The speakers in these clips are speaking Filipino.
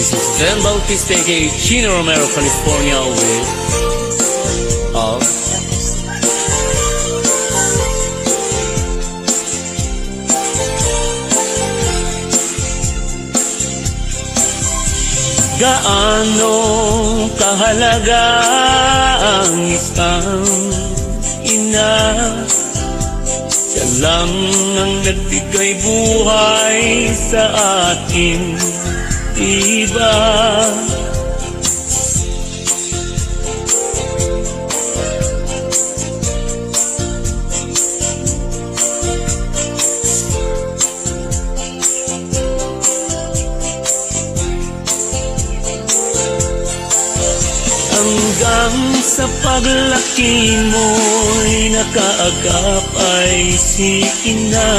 This is Zen Bautista, aka Chino Romero, California, with gaano kahalaga ang isang ina. Siya lang ang nagbigay buhay sa atin, diba? Hanggang sa paglaki mo'y nakaagap ay si ina.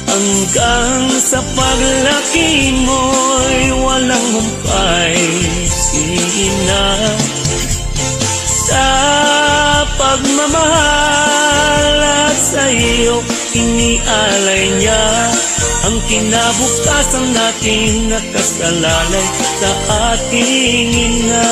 Hanggang sa paglaki mo'y walang humpay si ina. Sa pagmamahal at sa iyo inialay niya ang kinabukasan natin, nakasalalay sa ating ina.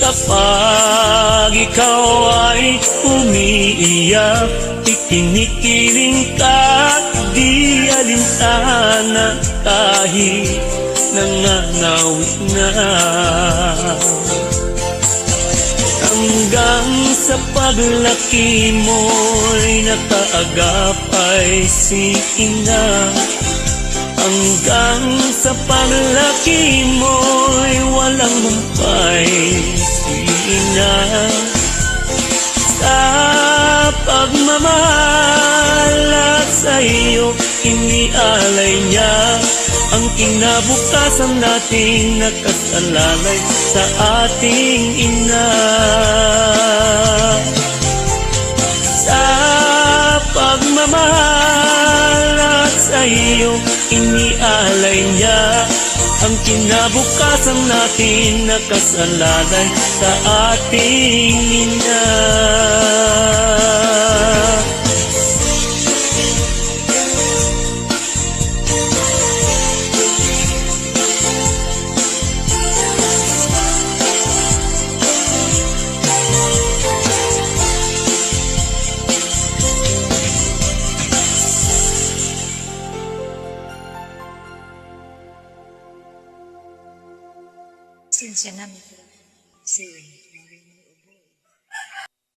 Kapag ikaw ay umiiyak, ikinikiling ka, di alintana kahit nanganawit na. Hanggang sa paglaki mo'y nakaagap ay si ina. Hanggang sa paglaki mo'y walang humpay si ina. Sa pagmamahal at sa iyo inialay niya ang kinabukasan natin, nakasalalay sa ating ina. Sa pagmamahal at sa iyo inialay niya ang kinabukasan natin, nakasalalay sa ating ina. Sinsya na, Siri.